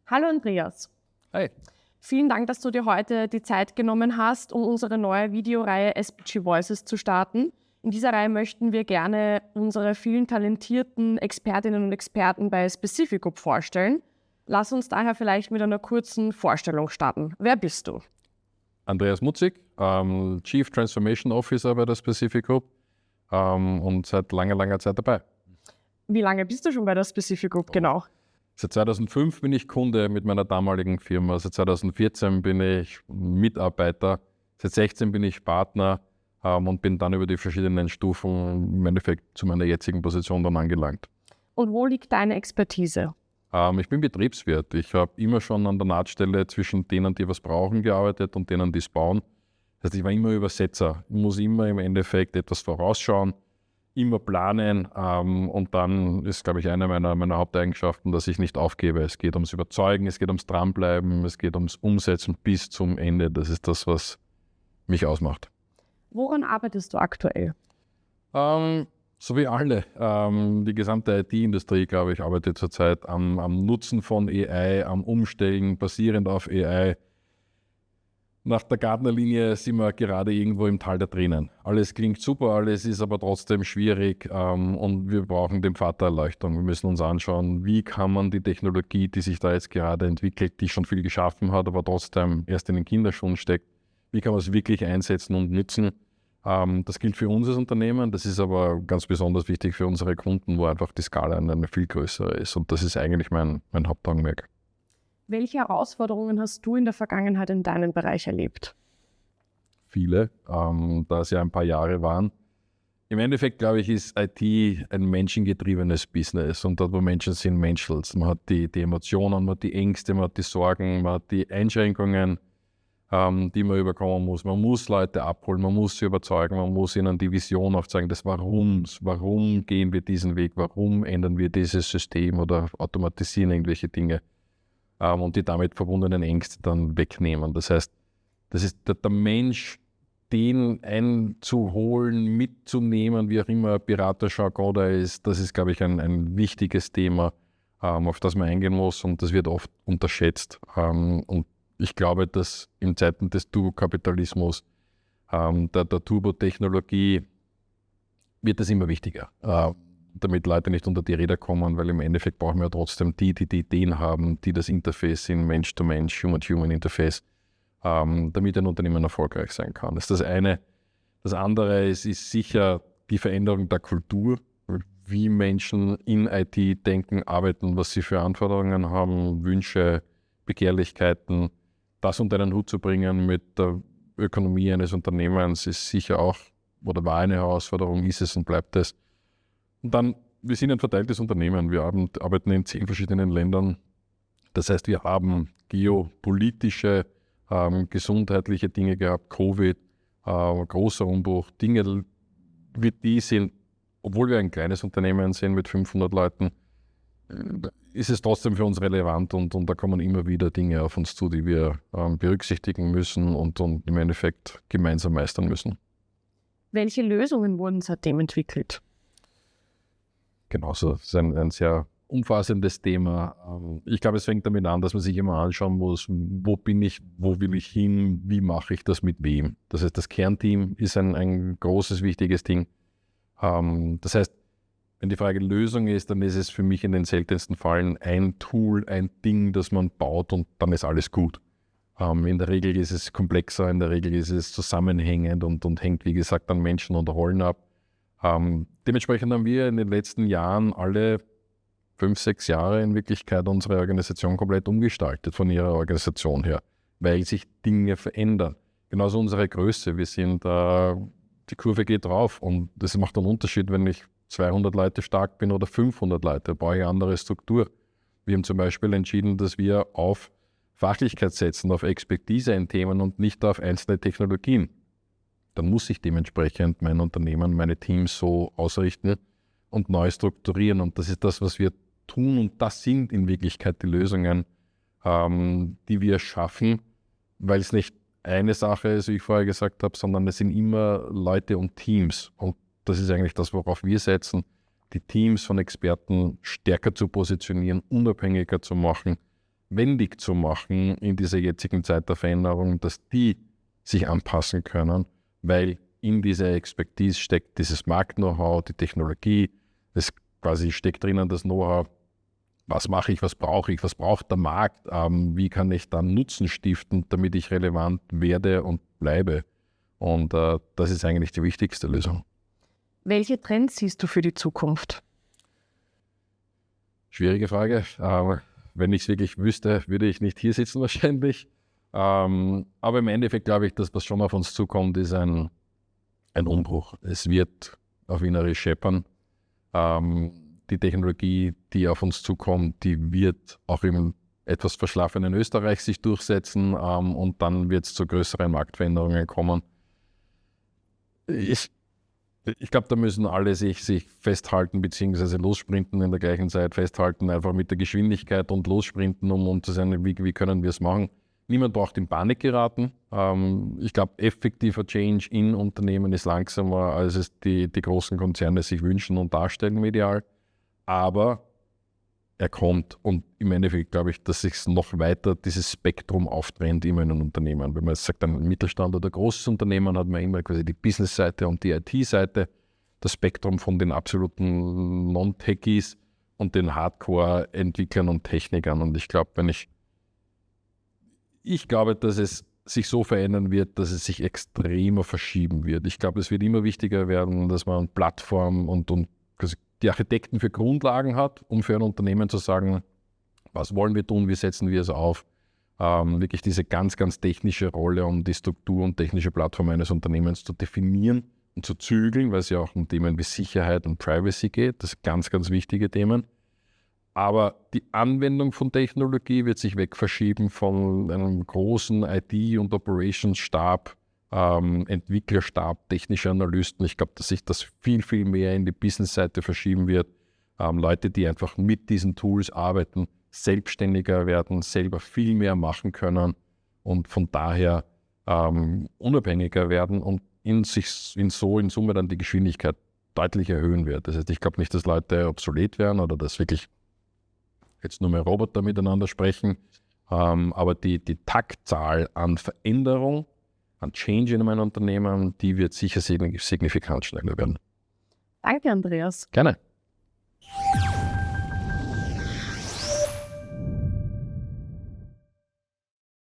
Hallo Andreas. Hi. Vielen Dank, dass du dir heute die Zeit genommen hast, um unsere neue Videoreihe SPG Voices zu starten. In dieser Reihe möchten wir gerne unsere vielen talentierten Expertinnen und Experten bei Specific Group vorstellen. Lass uns daher vielleicht mit einer kurzen Vorstellung starten. Wer bist du? Andreas Mutzig, Chief Transformation Officer bei der Specific Group und seit langer Zeit dabei. Wie lange bist du schon bei der Specific Group genau? Seit 2005 bin ich Kunde mit meiner damaligen Firma, seit 2014 bin ich Mitarbeiter, seit 2016 bin ich Partner und bin dann über die verschiedenen Stufen im Endeffekt zu meiner jetzigen Position dann angelangt. Und wo liegt deine Expertise? Ich bin Betriebswirt. Ich habe immer schon an der Nahtstelle zwischen denen, die was brauchen, gearbeitet und denen, die es bauen. Das heißt, ich war immer Übersetzer. Ich muss immer im Endeffekt etwas vorausschauen, immer planen und dann ist, glaube ich, eine meiner Haupteigenschaften, dass ich nicht aufgebe. Es geht ums Überzeugen, es geht ums Dranbleiben, es geht ums Umsetzen bis zum Ende. Das ist das, was mich ausmacht. Woran arbeitest du aktuell? So wie alle. Die gesamte IT-Industrie, glaube ich, arbeitet zurzeit am Nutzen von AI, am Umstellen basierend auf AI. Nach der Gartner-Linie sind wir gerade irgendwo im Tal der Tränen. Alles klingt super, alles ist aber trotzdem schwierig und wir brauchen den Pfad der Erleuchtung. Wir müssen uns anschauen, wie kann man die Technologie, die sich da jetzt gerade entwickelt, die schon viel geschaffen hat, aber trotzdem erst in den Kinderschuhen steckt, wie kann man es wirklich einsetzen und nutzen. Das gilt für uns als Unternehmen, das ist aber ganz besonders wichtig für unsere Kunden, wo einfach die Skala eine viel größere ist und das ist eigentlich mein Hauptaugenmerk. Welche Herausforderungen hast du in der Vergangenheit in deinem Bereich erlebt? Viele, da es ja ein paar Jahre waren. Im Endeffekt, glaube ich, ist IT ein menschengetriebenes Business und dort, wo Menschen sind, Menschels. Man hat die Emotionen, man hat die Ängste, man hat die Sorgen, man hat die Einschränkungen, die man überkommen muss. Man muss Leute abholen, man muss sie überzeugen, man muss ihnen die Vision aufzeigen, des Warums. Warum gehen wir diesen Weg? Warum ändern wir dieses System oder automatisieren irgendwelche Dinge? Und die damit verbundenen Ängste dann wegnehmen. Das heißt, das ist der Mensch, den einzuholen, mitzunehmen, wie auch immer Beraterjargon da ist, das ist, glaube ich, ein wichtiges Thema, auf das man eingehen muss und das wird oft unterschätzt. Und ich glaube, dass in Zeiten des Turbokapitalismus, der Turbotechnologie, wird das immer wichtiger. Damit Leute nicht unter die Räder kommen, weil im Endeffekt brauchen wir trotzdem die Ideen haben, die das Interface sind, Mensch-to-Mensch, Human-to-Human-Interface, damit ein Unternehmen erfolgreich sein kann. Das ist das eine. Das andere ist sicher die Veränderung der Kultur, wie Menschen in IT denken, arbeiten, was sie für Anforderungen haben, Wünsche, Begehrlichkeiten. Das unter einen Hut zu bringen mit der Ökonomie eines Unternehmens ist sicher auch, oder war eine Herausforderung, ist es und bleibt es. Und dann, wir sind ein verteiltes Unternehmen, wir arbeiten in 10 verschiedenen Ländern. Das heißt, wir haben geopolitische, gesundheitliche Dinge gehabt, Covid, großer Umbruch, Dinge, wie die sind, obwohl wir ein kleines Unternehmen sind mit 500 Leuten, ist es trotzdem für uns relevant und da kommen immer wieder Dinge auf uns zu, die wir berücksichtigen müssen und im Endeffekt gemeinsam meistern müssen. Welche Lösungen wurden seitdem entwickelt? Genauso, das ist ein sehr umfassendes Thema. Ich glaube, es fängt damit an, dass man sich immer anschauen muss, wo bin ich, wo will ich hin, wie mache ich das mit wem. Das heißt, das Kernteam ist ein großes, wichtiges Ding. Das heißt, wenn die Frage Lösung ist, dann ist es für mich in den seltensten Fällen ein Tool, ein Ding, das man baut und dann ist alles gut. In der Regel ist es komplexer, in der Regel ist es zusammenhängend und hängt, wie gesagt, an Menschen und Rollen ab. Dementsprechend haben wir in den letzten Jahren alle 5, 6 Jahre in Wirklichkeit unsere Organisation komplett umgestaltet von ihrer Organisation her, weil sich Dinge verändern. Genauso unsere Größe. Wir sind, die Kurve geht drauf und das macht einen Unterschied, wenn ich 200 Leute stark bin oder 500 Leute, brauche ich eine andere Struktur. Wir haben zum Beispiel entschieden, dass wir auf Fachlichkeit setzen, auf Expertise in Themen und nicht auf einzelne Technologien. Dann muss ich dementsprechend mein Unternehmen, meine Teams so ausrichten und neu strukturieren. Und das ist das, was wir tun. Und das sind in Wirklichkeit die Lösungen, die wir schaffen, weil es nicht eine Sache ist, wie ich vorher gesagt habe, sondern es sind immer Leute und Teams. Und das ist eigentlich das, worauf wir setzen, die Teams von Experten stärker zu positionieren, unabhängiger zu machen, wendig zu machen in dieser jetzigen Zeit der Veränderung, dass die sich anpassen können, weil in dieser Expertise steckt dieses Markt-Know-how, die Technologie, es quasi steckt drinnen das Know-how, was mache ich, was brauche ich, was braucht der Markt, wie kann ich dann Nutzen stiften, damit ich relevant werde und bleibe. Und das ist eigentlich die wichtigste Lösung. Welche Trends siehst du für die Zukunft? Schwierige Frage. Wenn ich es wirklich wüsste, würde ich nicht hier sitzen wahrscheinlich. Aber im Endeffekt glaube ich, dass was schon auf uns zukommt, ist ein Umbruch. Es wird auf Wienerisch scheppern. Die Technologie, die auf uns zukommt, die wird auch im etwas verschlafenen Österreich sich durchsetzen und dann wird es zu größeren Marktveränderungen kommen. Ich glaube, da müssen alle sich festhalten bzw. lossprinten in der gleichen Zeit, festhalten einfach mit der Geschwindigkeit und lossprinten, um zu sagen, wie können wir es machen. Niemand braucht in Panik geraten. Ich glaube, effektiver Change in Unternehmen ist langsamer, als es die großen Konzerne sich wünschen und darstellen medial. Aber er kommt und im Endeffekt glaube ich, dass sich noch weiter dieses Spektrum auftrennt immer in einem Unternehmen. Wenn man jetzt sagt, ein Mittelstand oder großes Unternehmen, hat man immer quasi die Business-Seite und die IT-Seite, das Spektrum von den absoluten Non-Techies und den Hardcore-Entwicklern und Technikern. Und ich glaube, dass es sich so verändern wird, dass es sich extremer verschieben wird. Ich glaube, es wird immer wichtiger werden, dass man Plattformen und die Architekten für Grundlagen hat, um für ein Unternehmen zu sagen, was wollen wir tun, wie setzen wir es auf. Wirklich diese ganz, ganz technische Rolle, um die Struktur und technische Plattform eines Unternehmens zu definieren und zu zügeln, weil es ja auch um Themen wie Sicherheit und Privacy geht. Das sind ganz, ganz wichtige Themen. Aber die Anwendung von Technologie wird sich wegverschieben von einem großen IT- und Operations-Stab, Entwicklerstab, technische Analysten. Ich glaube, dass sich das viel, viel mehr in die Business-Seite verschieben wird. Leute, die einfach mit diesen Tools arbeiten, selbstständiger werden, selber viel mehr machen können und von daher unabhängiger werden und in Summe dann die Geschwindigkeit deutlich erhöhen wird. Das heißt, ich glaube nicht, dass Leute obsolet werden oder dass wirklich jetzt nur mehr Roboter miteinander sprechen, aber die Taktzahl an Veränderung, an Change in meinem Unternehmen, die wird sicher signifikant schneller werden. Danke, Andreas. Gerne.